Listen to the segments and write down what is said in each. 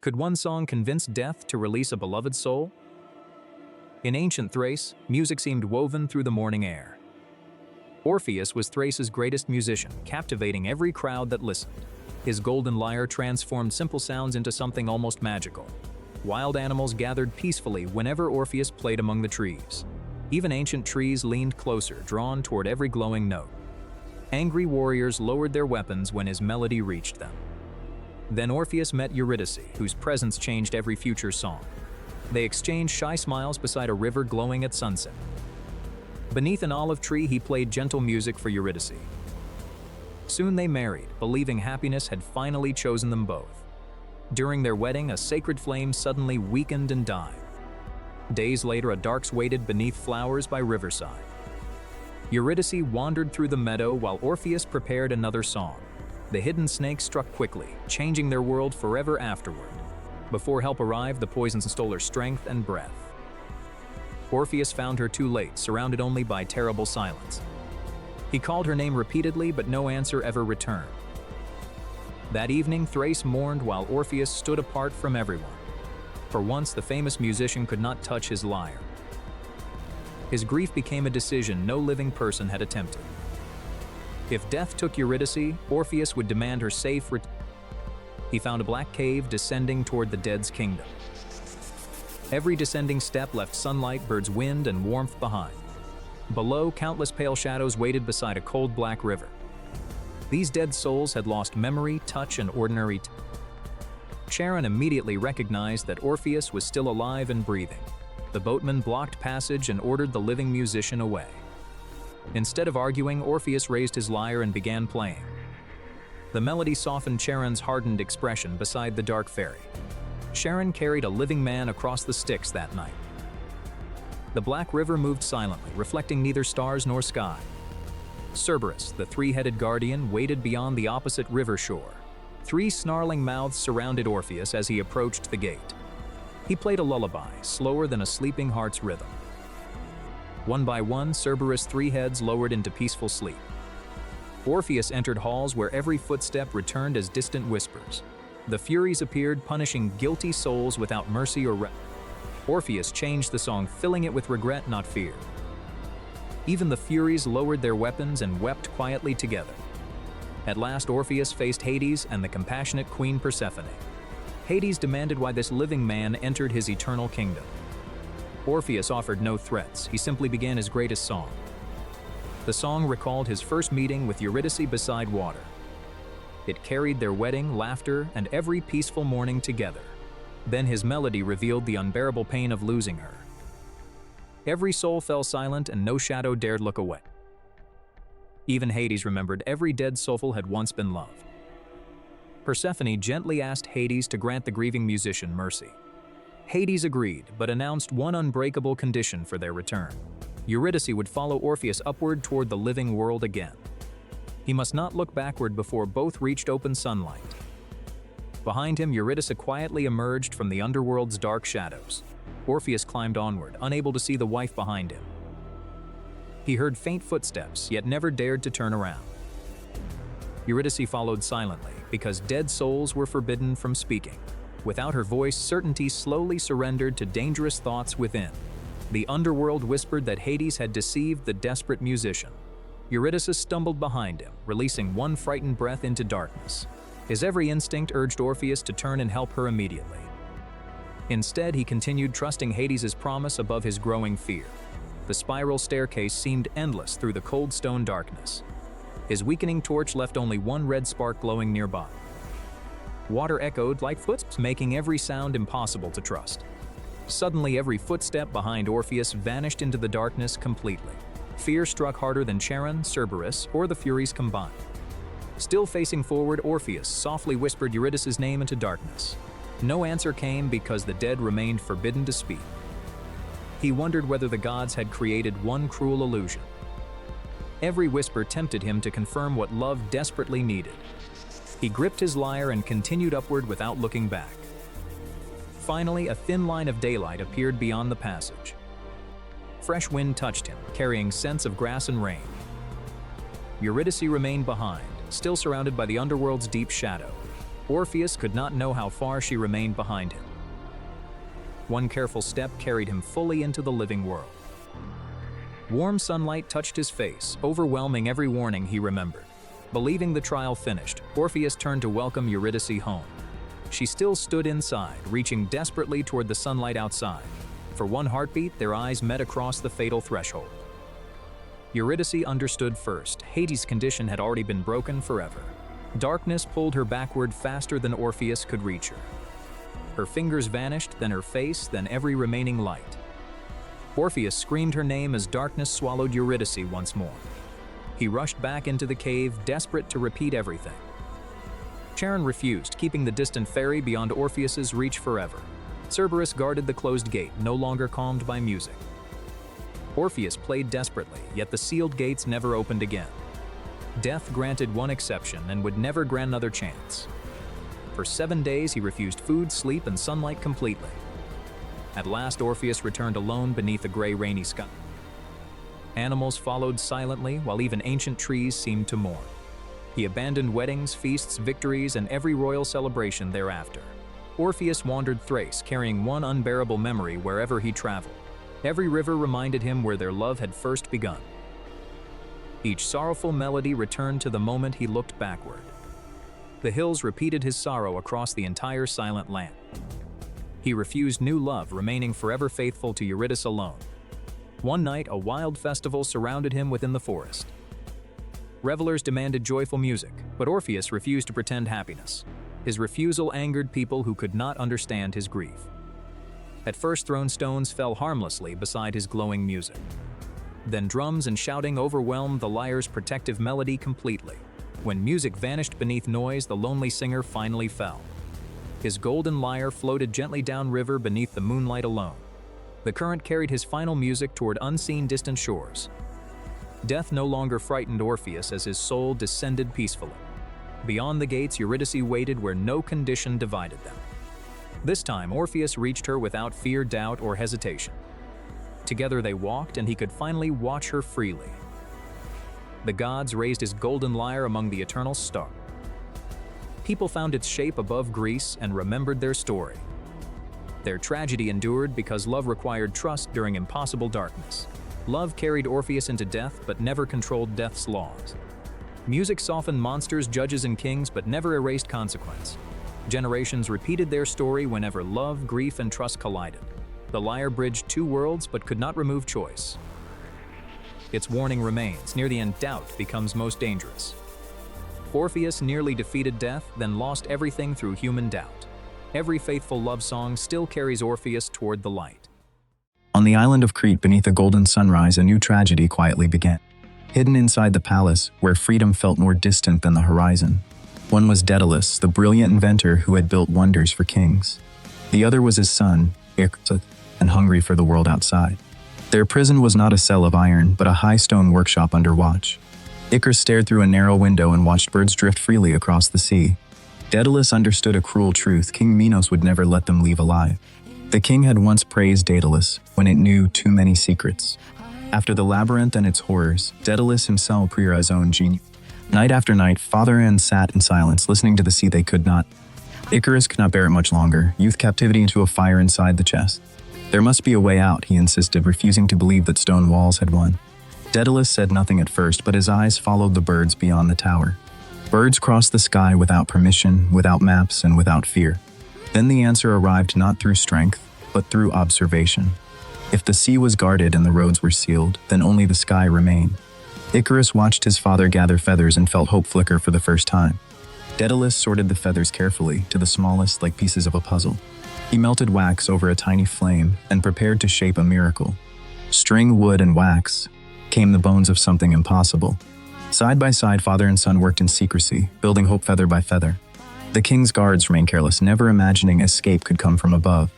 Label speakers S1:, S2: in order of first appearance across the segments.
S1: Could one song convince death to release a beloved soul? In ancient Thrace, music seemed woven through the morning air. Orpheus was Thrace's greatest musician, captivating every crowd that listened. His golden lyre transformed simple sounds into something almost magical. Wild animals gathered peacefully whenever Orpheus played among the trees. Even ancient trees leaned closer, drawn toward every glowing note. Angry warriors lowered their weapons when his melody reached them. Then Orpheus met Eurydice, whose presence changed every future song. They exchanged shy smiles beside a river glowing at sunset. Beneath an olive tree, he played gentle music for Eurydice. Soon they married, believing happiness had finally chosen them both. During their wedding, a sacred flame suddenly weakened and died. Days later, a dark waited beneath flowers by riverside. Eurydice wandered through the meadow while Orpheus prepared another song. The hidden snake struck quickly, changing their world forever afterward. Before help arrived, the poison stole her strength and breath. Orpheus found her too late, surrounded only by terrible silence. He called her name repeatedly, but no answer ever returned. That evening, Thrace mourned while Orpheus stood apart from everyone. For once, the famous musician could not touch his lyre. His grief became a decision no living person had attempted. If death took Eurydice, Orpheus would demand her safe return. He found a black cave descending toward the dead's kingdom. Every descending step left sunlight, birds' wind, and warmth behind. Below, countless pale shadows waited beside a cold black river. These dead souls had lost memory, touch, and ordinary Charon immediately recognized that Orpheus was still alive and breathing. The boatman blocked passage and ordered the living musician away. Instead of arguing, Orpheus raised his lyre and began playing. The melody softened Charon's hardened expression beside the dark ferry. Charon carried a living man across the Styx that night. The black river moved silently, reflecting neither stars nor sky. Cerberus, the three-headed guardian, waited beyond the opposite river shore. Three snarling mouths surrounded Orpheus as he approached the gate. He played a lullaby, slower than a sleeping heart's rhythm. One by one, Cerberus' three heads lowered into peaceful sleep. Orpheus entered halls where every footstep returned as distant whispers. The Furies appeared, punishing guilty souls without mercy or Orpheus changed the song, filling it with regret, not fear. Even the Furies lowered their weapons and wept quietly together. At last, Orpheus faced Hades and the compassionate queen Persephone. Hades demanded why this living man entered his eternal kingdom. Orpheus offered no threats, he simply began his greatest song. The song recalled his first meeting with Eurydice beside water. It carried their wedding, laughter, and every peaceful morning together. Then his melody revealed the unbearable pain of losing her. Every soul fell silent and no shadow dared look away. Even Hades remembered every dead soul had once been loved. Persephone gently asked Hades to grant the grieving musician mercy. Hades agreed, but announced one unbreakable condition for their return. Eurydice would follow Orpheus upward toward the living world again. He must not look backward before both reached open sunlight. Behind him, Eurydice quietly emerged from the underworld's dark shadows. Orpheus climbed onward, unable to see the wife behind him. He heard faint footsteps, yet never dared to turn around. Eurydice followed silently, because dead souls were forbidden from speaking. Without her voice, certainty slowly surrendered to dangerous thoughts within. The underworld whispered that Hades had deceived the desperate musician. Eurydice stumbled behind him, releasing one frightened breath into darkness. His every instinct urged Orpheus to turn and help her immediately. Instead, he continued trusting Hades' promise above his growing fear. The spiral staircase seemed endless through the cold stone darkness. His weakening torch left only one red spark glowing nearby. Water echoed like footsteps, making every sound impossible to trust. Suddenly, every footstep behind Orpheus vanished into the darkness completely. Fear struck harder than Charon, Cerberus, or the Furies combined. Still facing forward, Orpheus softly whispered Eurydice's name into darkness. No answer came because the dead remained forbidden to speak. He wondered whether the gods had created one cruel illusion. Every whisper tempted him to confirm what love desperately needed. He gripped his lyre and continued upward without looking back. Finally, a thin line of daylight appeared beyond the passage. Fresh wind touched him, carrying scents of grass and rain. Eurydice remained behind, still surrounded by the underworld's deep shadow. Orpheus could not know how far she remained behind him. One careful step carried him fully into the living world. Warm sunlight touched his face, overwhelming every warning he remembered. Believing the trial finished, Orpheus turned to welcome Eurydice home. She still stood inside, reaching desperately toward the sunlight outside. For one heartbeat, their eyes met across the fatal threshold. Eurydice understood first. Hades' condition had already been broken forever. Darkness pulled her backward faster than Orpheus could reach her. Her fingers vanished, then her face, then every remaining light. Orpheus screamed her name as darkness swallowed Eurydice once more. He rushed back into the cave, desperate to repeat everything. Charon refused, keeping the distant ferry beyond Orpheus's reach forever. Cerberus guarded the closed gate, no longer calmed by music. Orpheus played desperately, yet the sealed gates never opened again. Death granted one exception and would never grant another chance. For 7 days he refused food, sleep, and sunlight completely. At last Orpheus returned alone beneath a gray, rainy sky. Animals followed silently, while even ancient trees seemed to mourn. He abandoned weddings, feasts, victories, and every royal celebration thereafter. Orpheus wandered Thrace, carrying one unbearable memory wherever he traveled. Every river reminded him where their love had first begun. Each sorrowful melody returned to the moment he looked backward. The hills repeated his sorrow across the entire silent land. He refused new love, remaining forever faithful to Eurydice alone. One night, a wild festival surrounded him within the forest. Revelers demanded joyful music, but Orpheus refused to pretend happiness. His refusal angered people who could not understand his grief. At first, thrown stones fell harmlessly beside his glowing music. Then drums and shouting overwhelmed the lyre's protective melody completely. When music vanished beneath noise, the lonely singer finally fell. His golden lyre floated gently downriver beneath the moonlight alone. The current carried his final music toward unseen distant shores. Death no longer frightened Orpheus as his soul descended peacefully. Beyond the gates, Eurydice waited where no condition divided them. This time, Orpheus reached her without fear, doubt, or hesitation. Together they walked, and he could finally watch her freely. The gods raised his golden lyre among the eternal stars. People found its shape above Greece and remembered their story. Their tragedy endured because love required trust during impossible darkness. Love carried Orpheus into death, but never controlled death's laws. Music softened monsters, judges, and kings, but never erased consequence. Generations repeated their story whenever love, grief, and trust collided. The lyre bridged two worlds, but could not remove choice. Its warning remains. Near the end, doubt becomes most dangerous. Orpheus nearly defeated death, then lost everything through human doubt. Every faithful love song still carries Orpheus toward the light.
S2: On the island of Crete, beneath a golden sunrise, a new tragedy quietly began. Hidden inside the palace, where freedom felt more distant than the horizon, one was Daedalus, the brilliant inventor who had built wonders for kings. The other was his son, Icarus, and hungry for the world outside. Their prison was not a cell of iron, but a high stone workshop under watch. Icarus stared through a narrow window and watched birds drift freely across the sea. Daedalus understood a cruel truth: King Minos would never let them leave alive. The king had once praised Daedalus when it knew too many secrets. After the labyrinth and its horrors, Daedalus himself proved his own genius. Night after night, father and sat in silence, listening to the sea they could not. Icarus could not bear it much longer. Youth captivity into a fire inside the chest. There must be a way out, he insisted, refusing to believe that stone walls had won. Daedalus said nothing at first, but his eyes followed the birds beyond the tower. Birds crossed the sky without permission, without maps, and without fear. Then the answer arrived not through strength, but through observation. If the sea was guarded and the roads were sealed, then only the sky remained. Icarus watched his father gather feathers and felt hope flicker for the first time. Daedalus sorted the feathers carefully, to the smallest, like pieces of a puzzle. He melted wax over a tiny flame and prepared to shape a miracle. String, wood, and wax came the bones of something impossible. Side by side, father and son worked in secrecy, building hope feather by feather. The king's guards remained careless, never imagining escape could come from above.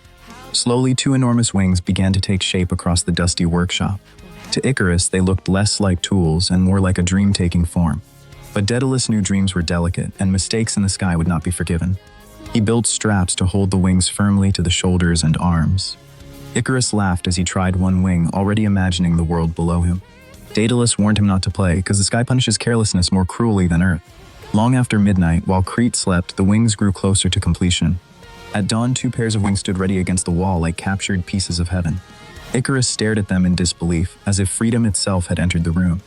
S2: Slowly, two enormous wings began to take shape across the dusty workshop. To Icarus, they looked less like tools and more like a dream taking form. But Daedalus knew dreams were delicate, and mistakes in the sky would not be forgiven. He built straps to hold the wings firmly to the shoulders and arms. Icarus laughed as he tried one wing, already imagining the world below him. Daedalus warned him not to play, because the sky punishes carelessness more cruelly than earth. Long after midnight, while Crete slept, the wings grew closer to completion. At dawn, 2 pairs of wings stood ready against the wall like captured pieces of heaven. Icarus stared at them in disbelief, as if freedom itself had entered the room.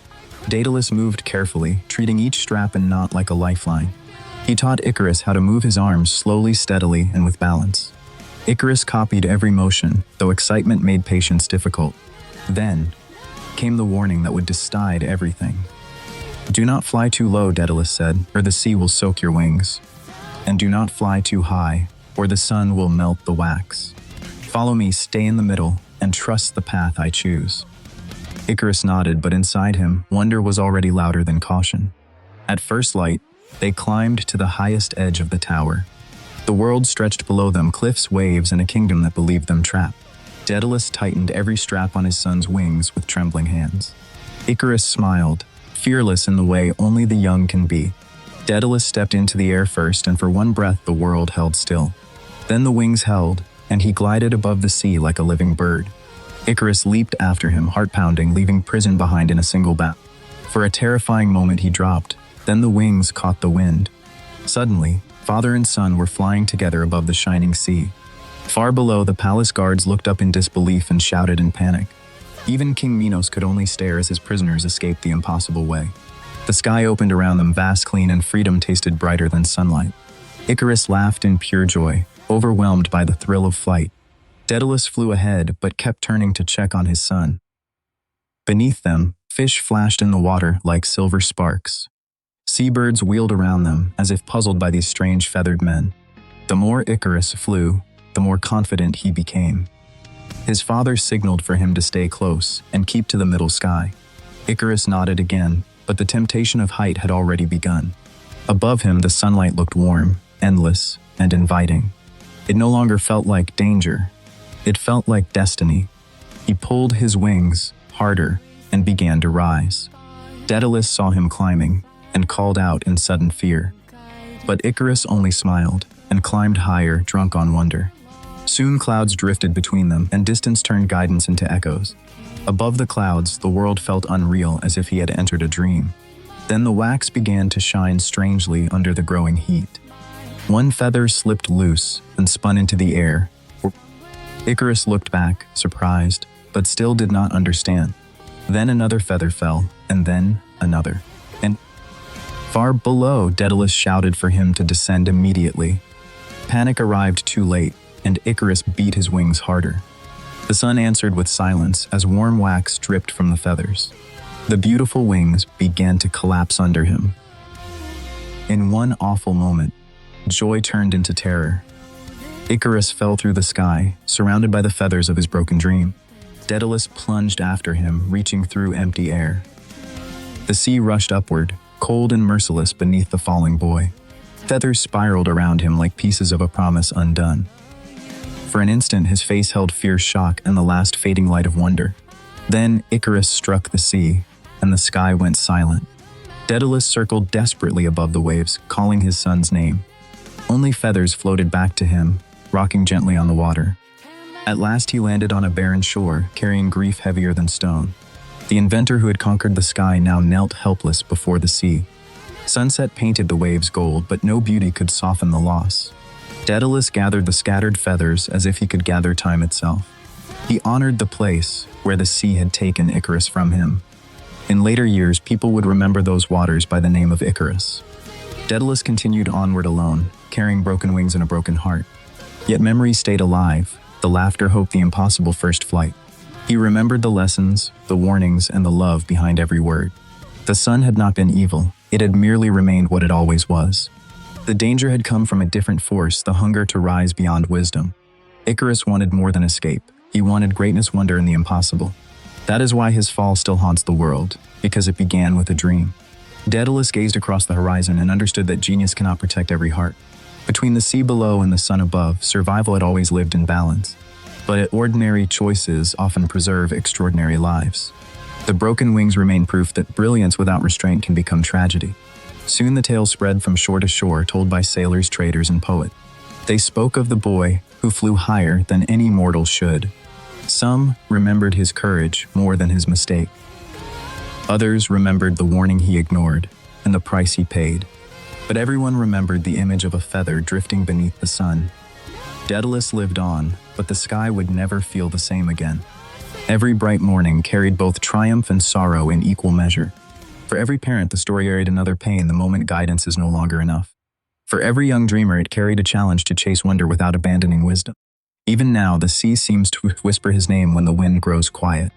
S2: Daedalus moved carefully, treating each strap and knot like a lifeline. He taught Icarus how to move his arms slowly, steadily, and with balance. Icarus copied every motion, though excitement made patience difficult. Then came the warning that would decide everything. "Do not fly too low," Daedalus said, "or the sea will soak your wings. And do not fly too high, or the sun will melt the wax. Follow me, stay in the middle, and trust the path I choose." Icarus nodded, but inside him, wonder was already louder than caution. At first light, they climbed to the highest edge of the tower. The world stretched below them, cliffs, waves, and a kingdom that believed them trapped. Daedalus tightened every strap on his son's wings with trembling hands. Icarus smiled, fearless in the way only the young can be. Daedalus stepped into the air first, and for one breath the world held still. Then the wings held, and he glided above the sea like a living bird. Icarus leaped after him, heart-pounding, leaving prison behind in a single bound. For a terrifying moment he dropped, then the wings caught the wind. Suddenly, father and son were flying together above the shining sea. Far below, the palace guards looked up in disbelief and shouted in panic. Even King Minos could only stare as his prisoners escaped the impossible way. The sky opened around them, vast, clean, and freedom tasted brighter than sunlight. Icarus laughed in pure joy, overwhelmed by the thrill of flight. Daedalus flew ahead, but kept turning to check on his son. Beneath them, fish flashed in the water like silver sparks. Seabirds wheeled around them, as if puzzled by these strange feathered men. The more Icarus flew, the more confident he became. His father signaled for him to stay close and keep to the middle sky. Icarus nodded again, but the temptation of height had already begun. Above him, the sunlight looked warm, endless, and inviting. It no longer felt like danger. It felt like destiny. He pulled his wings harder and began to rise. Daedalus saw him climbing and called out in sudden fear. But Icarus only smiled and climbed higher, drunk on wonder. Soon clouds drifted between them, and distance turned guidance into echoes. Above the clouds, the world felt unreal, as if he had entered a dream. Then the wax began to shine strangely under the growing heat. One feather slipped loose and spun into the air. Icarus looked back, surprised, but still did not understand. Then another feather fell, and then another. And far below, Daedalus shouted for him to descend immediately. Panic arrived too late, and Icarus beat his wings harder. The sun answered with silence as warm wax dripped from the feathers. The beautiful wings began to collapse under him. In one awful moment, joy turned into terror. Icarus fell through the sky, surrounded by the feathers of his broken dream. Daedalus plunged after him, reaching through empty air. The sea rushed upward, cold and merciless beneath the falling boy. Feathers spiraled around him like pieces of a promise undone. For an instant, his face held fierce shock and the last fading light of wonder. Then Icarus struck the sea, and the sky went silent. Daedalus circled desperately above the waves, calling his son's name. Only feathers floated back to him, rocking gently on the water. At last he landed on a barren shore, carrying grief heavier than stone. The inventor who had conquered the sky now knelt helpless before the sea. Sunset painted the waves gold, but no beauty could soften the loss. Daedalus gathered the scattered feathers as if he could gather time itself. He honored the place where the sea had taken Icarus from him. In later years, people would remember those waters by the name of Icarus. Daedalus continued onward alone, carrying broken wings and a broken heart. Yet memory stayed alive, the laughter, hope, the impossible first flight. He remembered the lessons, the warnings, and the love behind every word. The sun had not been evil, it had merely remained what it always was. The danger had come from a different force, the hunger to rise beyond wisdom. Icarus wanted more than escape. He wanted greatness, wonder, and the impossible. That is why his fall still haunts the world, because it began with a dream. Daedalus gazed across the horizon and understood that genius cannot protect every heart. Between the sea below and the sun above, survival had always lived in balance. But ordinary choices often preserve extraordinary lives. The broken wings remain proof that brilliance without restraint can become tragedy. Soon the tale spread from shore to shore, told by sailors, traders, and poets. They spoke of the boy who flew higher than any mortal should. Some remembered his courage more than his mistake. Others remembered the warning he ignored and the price he paid. But everyone remembered the image of a feather drifting beneath the sun. Daedalus lived on, but the sky would never feel the same again. Every bright morning carried both triumph and sorrow in equal measure. For every parent, the story carried another pain the moment guidance is no longer enough. For every young dreamer, it carried a challenge to chase wonder without abandoning wisdom. Even now, the sea seems to whisper his name when the wind grows quiet.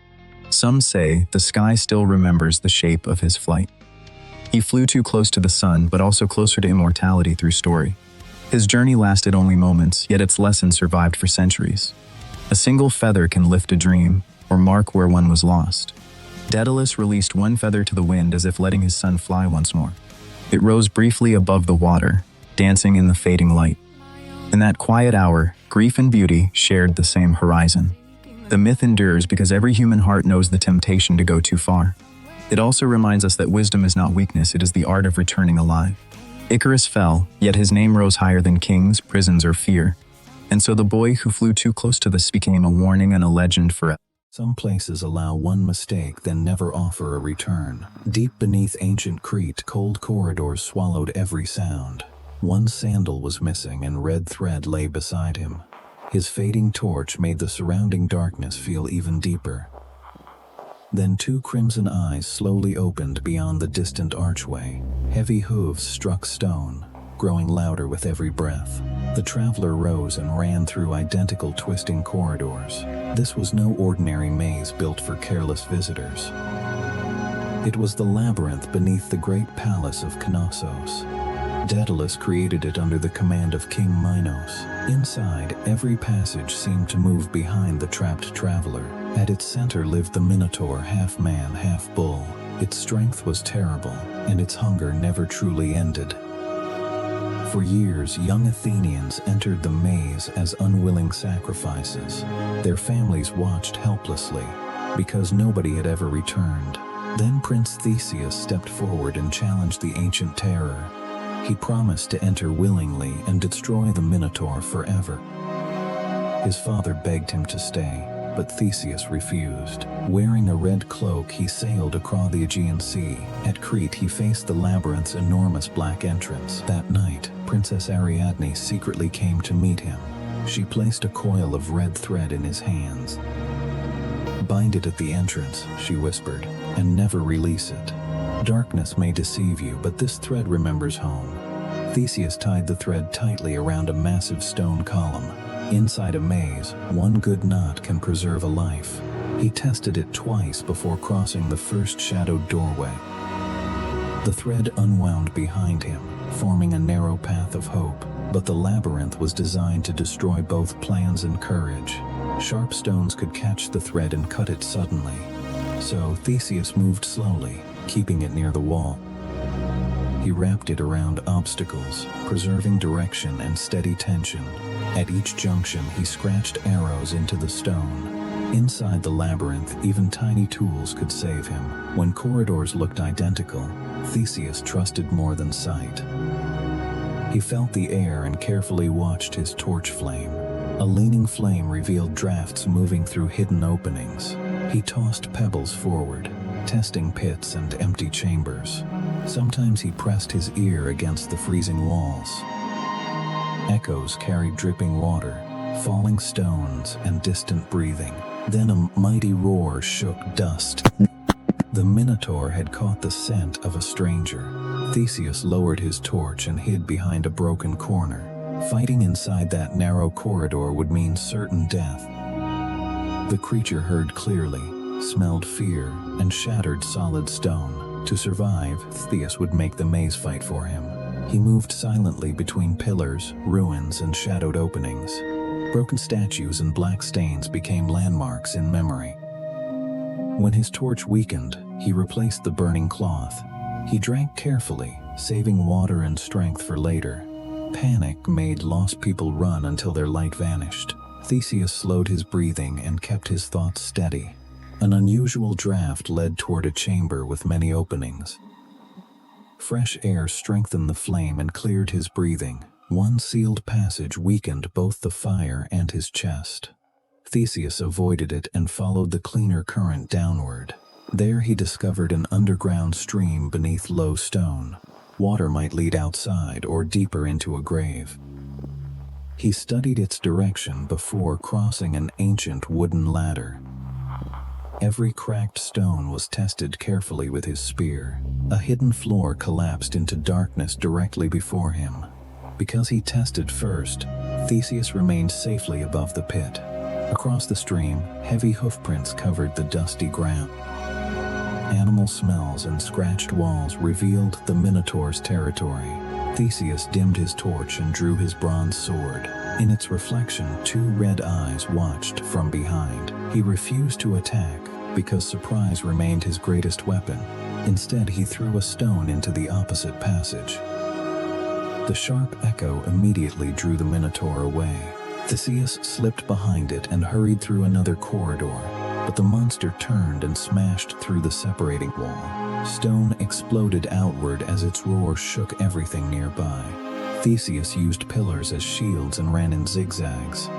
S2: Some say the sky still remembers the shape of his flight. He flew too close to the sun, but also closer to immortality through story. His journey lasted only moments, yet its lesson survived for centuries. A single feather can lift a dream, or mark where one was lost. Daedalus released one feather to the wind as if letting his son fly once more. It rose briefly above the water, dancing in the fading light. In that quiet hour, grief and beauty shared the same horizon. The myth endures because every human heart knows the temptation to go too far. It also reminds us that wisdom is not weakness, it is the art of returning alive. Icarus fell, yet his name rose higher than kings, prisons, or fear. And so the boy who flew too close to the sea became a warning and a legend forever.
S3: Some places allow one mistake, then never offer a return. Deep beneath ancient Crete, cold corridors swallowed every sound. One sandal was missing and red thread lay beside him. His fading torch made the surrounding darkness feel even deeper. Then two crimson eyes slowly opened beyond the distant archway. Heavy hooves struck stone, growing louder with every breath. The traveler rose and ran through identical twisting corridors. This was no ordinary maze built for careless visitors. It was the labyrinth beneath the great palace of Knossos. Daedalus created it under the command of King Minos. Inside, every passage seemed to move behind the trapped traveler. At its center lived the Minotaur, half man, half bull. Its strength was terrible, and its hunger never truly ended. For years, young Athenians entered the maze as unwilling sacrifices. Their families watched helplessly, because nobody had ever returned. Then Prince Theseus stepped forward and challenged the ancient terror. He promised to enter willingly and destroy the Minotaur forever. His father begged him to stay, but Theseus refused. Wearing a red cloak, he sailed across the Aegean Sea. At Crete, he faced the labyrinth's enormous black entrance. That night, Princess Ariadne secretly came to meet him. She placed a coil of red thread in his hands. "Bind it at the entrance," she whispered, "and never release it. Darkness may deceive you, but this thread remembers home." Theseus tied the thread tightly around a massive stone column. Inside a maze, one good knot can preserve a life. He tested it twice before crossing the first shadowed doorway. The thread unwound behind him, forming a narrow path of hope, but the labyrinth was designed to destroy both plans and courage. Sharp stones could catch the thread and cut it suddenly. So Theseus moved slowly, keeping it near the wall. He wrapped it around obstacles, preserving direction and steady tension. At each junction, he scratched arrows into the stone. Inside the labyrinth, even tiny tools could save him. When corridors looked identical, Theseus trusted more than sight. He felt the air and carefully watched his torch flame. A leaning flame revealed drafts moving through hidden openings. He tossed pebbles forward, testing pits and empty chambers. Sometimes he pressed his ear against the freezing walls. Echoes carried dripping water, falling stones, and distant breathing. Then a mighty roar shook dust. The Minotaur had caught the scent of a stranger. Theseus lowered his torch and hid behind a broken corner. Fighting inside that narrow corridor would mean certain death. The creature heard clearly, smelled fear, and shattered solid stone. To survive, Theseus would make the maze fight for him. He moved silently between pillars, ruins, and shadowed openings. Broken statues and black stains became landmarks in memory. When his torch weakened, he replaced the burning cloth. He drank carefully, saving water and strength for later. Panic made lost people run until their light vanished. Theseus slowed his breathing and kept his thoughts steady. An unusual draft led toward a chamber with many openings. Fresh air strengthened the flame and cleared his breathing. One sealed passage weakened both the fire and his chest. Theseus avoided it and followed the cleaner current downward. There he discovered an underground stream beneath low stone. Water might lead outside or deeper into a grave. He studied its direction before crossing an ancient wooden ladder. Every cracked stone was tested carefully with his spear. A hidden floor collapsed into darkness directly before him. Because he tested first, Theseus remained safely above the pit. Across the stream, heavy hoofprints covered the dusty ground. Animal smells and scratched walls revealed the Minotaur's territory. Theseus dimmed his torch and drew his bronze sword. In its reflection, two red eyes watched from behind. He refused to attack because surprise remained his greatest weapon. Instead, he threw a stone into the opposite passage. The sharp echo immediately drew the Minotaur away. Theseus slipped behind it and hurried through another corridor, but the monster turned and smashed through the separating wall. Stone exploded outward as its roar shook everything nearby. Theseus used pillars as shields and ran in zigzags.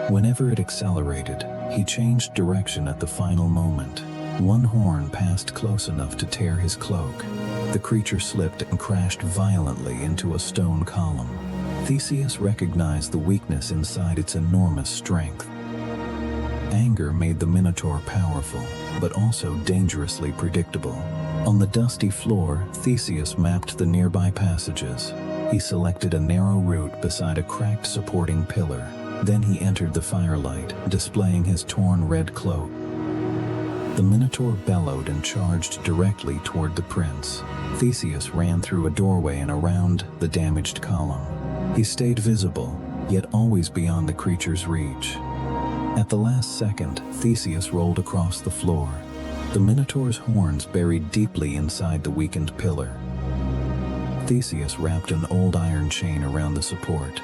S3: Whenever it accelerated, he changed direction at the final moment. One horn passed close enough to tear his cloak. The creature slipped and crashed violently into a stone column. Theseus recognized the weakness inside its enormous strength. Anger made the Minotaur powerful, but also dangerously predictable. On the dusty floor, Theseus mapped the nearby passages. He selected a narrow route beside a cracked supporting pillar. Then he entered the firelight, displaying his torn red cloak. The Minotaur bellowed and charged directly toward the prince. Theseus ran through a doorway and around the damaged column. He stayed visible, yet always beyond the creature's reach. At the last second, Theseus rolled across the floor, the Minotaur's horns buried deeply inside the weakened pillar. Theseus wrapped an old iron chain around the support.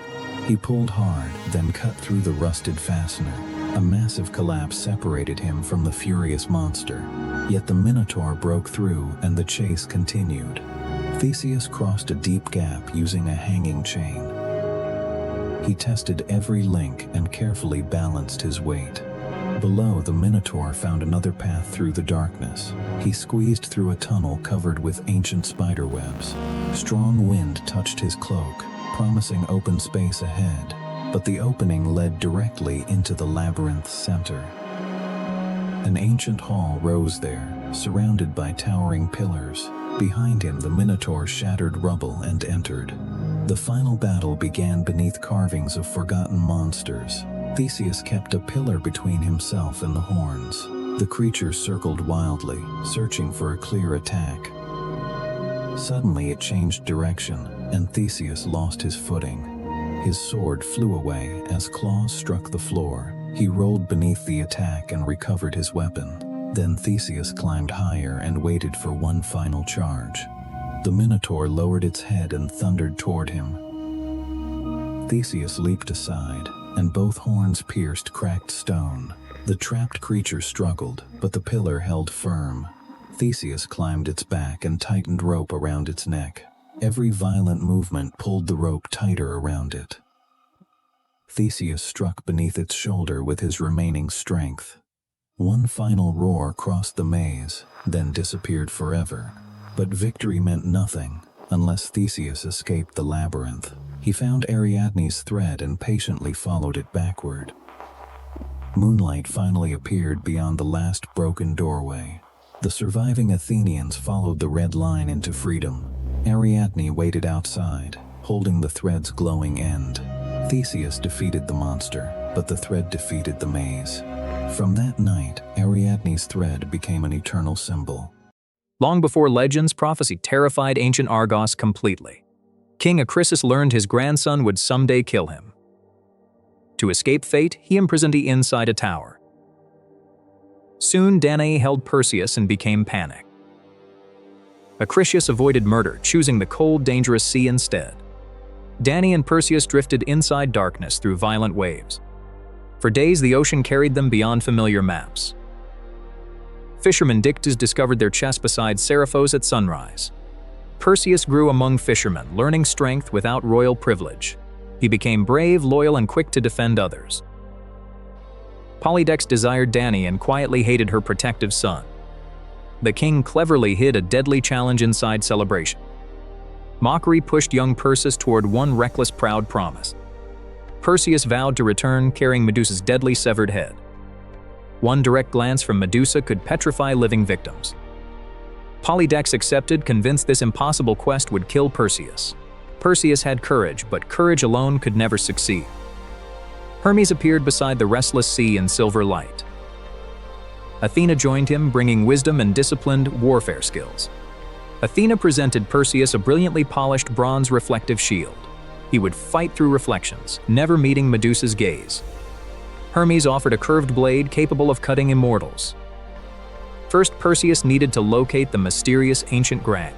S3: He pulled hard, then cut through the rusted fastener. A massive collapse separated him from the furious monster. Yet the Minotaur broke through and the chase continued. Theseus crossed a deep gap using a hanging chain. He tested every link and carefully balanced his weight. Below, the Minotaur found another path through the darkness. He squeezed through a tunnel covered with ancient spider webs. Strong wind touched his cloak, promising open space ahead, but the opening led directly into the labyrinth's center. An ancient hall rose there, surrounded by towering pillars. Behind him, the Minotaur shattered rubble and entered. The final battle began beneath carvings of forgotten monsters. Theseus kept a pillar between himself and the horns. The creature circled wildly, searching for a clear attack. Suddenly it changed direction, and Theseus lost his footing. His sword flew away as claws struck the floor. He rolled beneath the attack and recovered his weapon. Then Theseus climbed higher and waited for one final charge. The Minotaur lowered its head and thundered toward him. Theseus leaped aside, and both horns pierced cracked stone. The trapped creature struggled, but the pillar held firm. Theseus climbed its back and tightened rope around its neck. Every violent movement pulled the rope tighter around it. Theseus struck beneath its shoulder with his remaining strength. One final roar crossed the maze, then disappeared forever. But victory meant nothing unless Theseus escaped the labyrinth. He found Ariadne's thread and patiently followed it backward. Moonlight finally appeared beyond the last broken doorway. The surviving Athenians followed the red line into freedom. Ariadne waited outside, holding the thread's glowing end. Theseus defeated the monster, but the thread defeated the maze. From that night, Ariadne's thread became an eternal symbol.
S1: Long before legends, prophecy terrified ancient Argos completely. King Acrisius learned his grandson would someday kill him. To escape fate, he imprisoned him inside a tower. Soon, Danae held Perseus and became panicked. Acrisius avoided murder, choosing the cold, dangerous sea instead. Danae and Perseus drifted inside darkness through violent waves. For days, the ocean carried them beyond familiar maps. Fisherman Dictys discovered their chest beside Seriphos at sunrise. Perseus grew among fishermen, learning strength without royal privilege. He became brave, loyal, and quick to defend others. Polydex desired Danae and quietly hated her protective son. The king cleverly hid a deadly challenge inside celebration. Mockery pushed young Perseus toward one reckless, proud promise. Perseus vowed to return, carrying Medusa's deadly severed head. One direct glance from Medusa could petrify living victims. Polydex accepted, convinced this impossible quest would kill Perseus. Perseus had courage, but courage alone could never succeed. Hermes appeared beside the restless sea in silver light. Athena joined him, bringing wisdom and disciplined warfare skills. Athena presented Perseus a brilliantly polished bronze reflective shield. He would fight through reflections, never meeting Medusa's gaze. Hermes offered a curved blade capable of cutting immortals. First, Perseus needed to locate the mysterious ancient Graeae.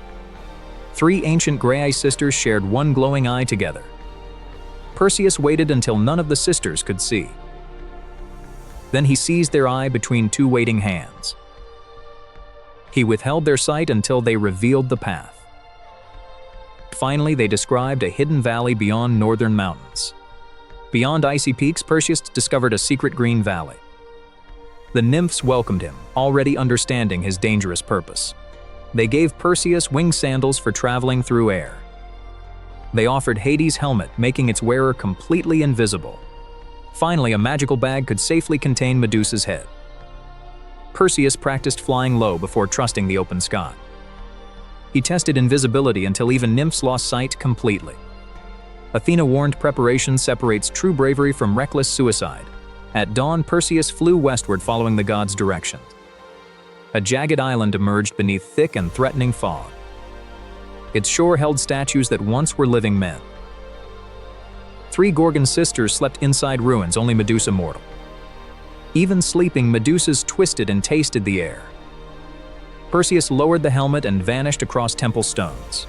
S1: 3 ancient Graeae sisters shared one glowing eye together. Perseus waited until none of the sisters could see. Then he seized their eye between 2 waiting hands. He withheld their sight until they revealed the path. Finally, they described a hidden valley beyond northern mountains. Beyond icy peaks, Perseus discovered a secret green valley. The nymphs welcomed him, already understanding his dangerous purpose. They gave Perseus winged sandals for traveling through air. They offered Hades' helmet, making its wearer completely invisible. Finally, a magical bag could safely contain Medusa's head. Perseus practiced flying low before trusting the open sky. He tested invisibility until even nymphs lost sight completely. Athena warned preparation separates true bravery from reckless suicide. At dawn, Perseus flew westward following the god's directions. A jagged island emerged beneath thick and threatening fog. Its shore held statues that once were living men. 3 Gorgon sisters slept inside ruins, only Medusa mortal. Even sleeping, Medusas twisted and tasted the air. Perseus lowered the helmet and vanished across temple stones.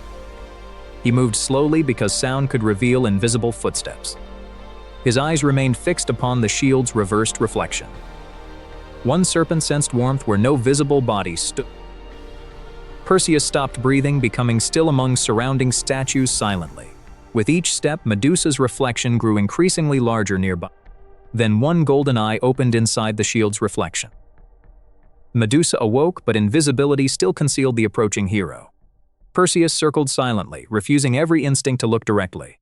S1: He moved slowly because sound could reveal invisible footsteps. His eyes remained fixed upon the shield's reversed reflection. One serpent sensed warmth where no visible body stood. Perseus stopped breathing, becoming still among surrounding statues silently. With each step, Medusa's reflection grew increasingly larger nearby. Then one golden eye opened inside the shield's reflection. Medusa awoke, but invisibility still concealed the approaching hero. Perseus circled silently, refusing every instinct to look directly.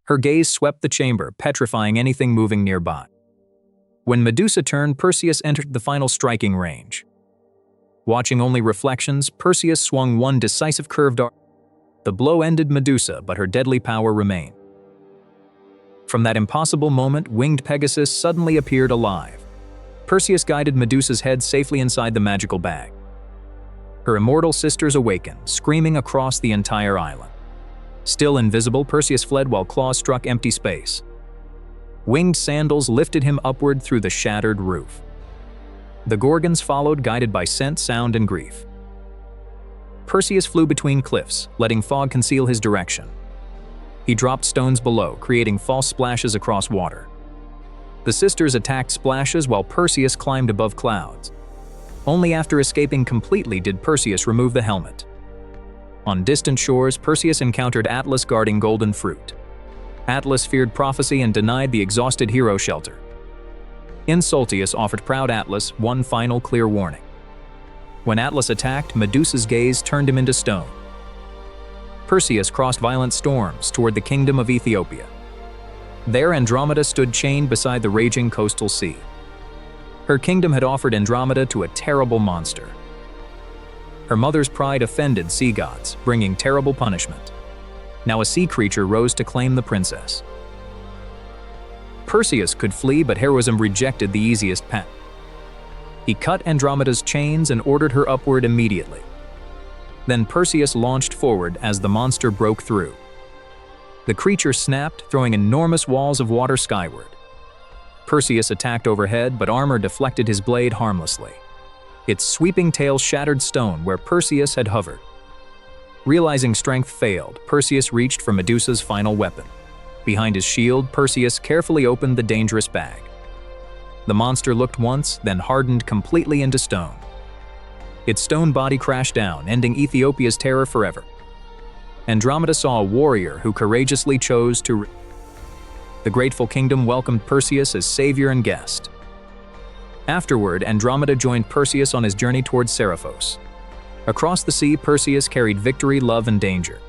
S1: Her gaze swept the chamber, petrifying anything moving nearby. When Medusa turned, Perseus entered the final striking range. Watching only reflections, Perseus swung one decisive curved arc. The blow ended Medusa, but her deadly power remained. From that impossible moment, winged Pegasus suddenly appeared alive. Perseus guided Medusa's head safely inside the magical bag. Her immortal sisters awakened, screaming across the entire island. Still invisible, Perseus fled while claws struck empty space. Winged sandals lifted him upward through the shattered roof. The Gorgons followed, guided by scent, sound, and grief. Perseus flew between cliffs, letting fog conceal his direction. He dropped stones below, creating false splashes across water. The sisters attacked splashes while Perseus climbed above clouds. Only after escaping completely did Perseus remove the helmet. On distant shores, Perseus encountered Atlas guarding golden fruit. Atlas feared prophecy and denied the exhausted hero shelter. Insultius offered proud Atlas one final clear warning. When Atlas attacked, Medusa's gaze turned him into stone. Perseus crossed violent storms toward the kingdom of Ethiopia. There, Andromeda stood chained beside the raging coastal sea. Her kingdom had offered Andromeda to a terrible monster. Her mother's pride offended sea gods, bringing terrible punishment. Now a sea creature rose to claim the princess. Perseus could flee, but heroism rejected the easiest path. He cut Andromeda's chains and ordered her upward immediately. Then Perseus launched forward as the monster broke through. The creature snapped, throwing enormous walls of water skyward. Perseus attacked overhead, but armor deflected his blade harmlessly. Its sweeping tail shattered stone where Perseus had hovered. Realizing strength failed, Perseus reached for Medusa's final weapon. Behind his shield, Perseus carefully opened the dangerous bag. The monster looked once, then hardened completely into stone. Its stone body crashed down, ending Ethiopia's terror forever. Andromeda saw a warrior who courageously chose to. The grateful kingdom welcomed Perseus as savior and guest. Afterward, Andromeda joined Perseus on his journey towards Seriphos. Across the sea, Perseus carried victory, love, and danger.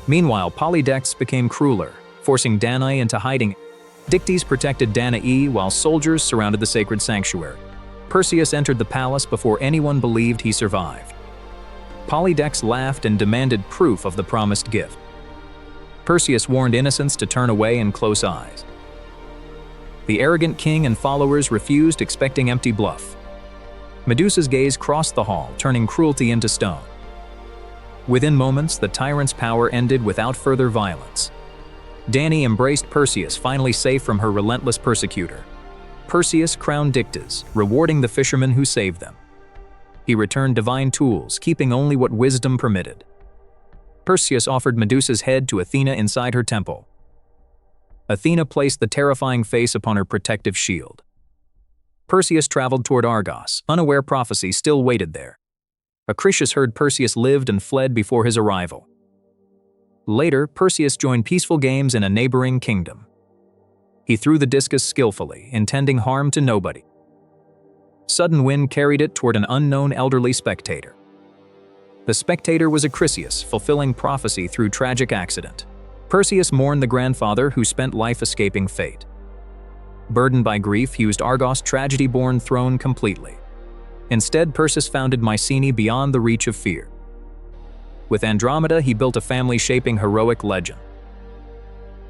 S1: Meanwhile, Polydectes became crueler, forcing Danae into hiding. Dictys protected Danae while soldiers surrounded the sacred sanctuary. Perseus entered the palace before anyone believed he survived. Polydectes laughed and demanded proof of the promised gift. Perseus warned innocents to turn away and close eyes. The arrogant king and followers refused, expecting empty bluff. Medusa's gaze crossed the hall, turning cruelty into stone. Within moments, the tyrant's power ended without further violence. Danae embraced Perseus, finally safe from her relentless persecutor. Perseus crowned Dictys, rewarding the fishermen who saved them. He returned divine tools, keeping only what wisdom permitted. Perseus offered Medusa's head to Athena inside her temple. Athena placed the terrifying face upon her protective shield. Perseus traveled toward Argos, unaware prophecy still waited there. Acrisius heard Perseus lived and fled before his arrival. Later, Perseus joined peaceful games in a neighboring kingdom. He threw the discus skillfully, intending harm to nobody. Sudden wind carried it toward an unknown elderly spectator. The spectator was Acrisius, fulfilling prophecy through tragic accident. Perseus mourned the grandfather who spent life escaping fate. Burdened by grief, he used Argos' tragedy-born throne completely. Instead, Perseus founded Mycenae beyond the reach of fear. With Andromeda, he built a family shaping heroic legend.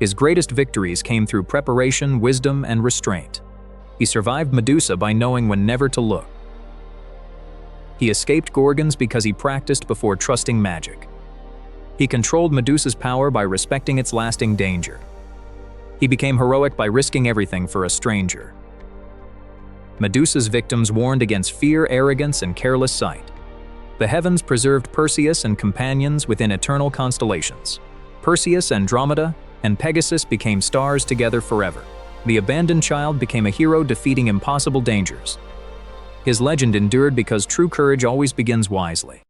S1: His greatest victories came through preparation, wisdom, and restraint. He survived Medusa by knowing when never to look. He escaped Gorgons because he practiced before trusting magic. He controlled Medusa's power by respecting its lasting danger. He became heroic by risking everything for a stranger. Medusa's victims warned against fear, arrogance, and careless sight. The heavens preserved Perseus and companions within eternal constellations. Perseus, Andromeda, and Pegasus became stars together forever. The abandoned child became a hero defeating impossible dangers. His legend endured because true courage always begins wisely.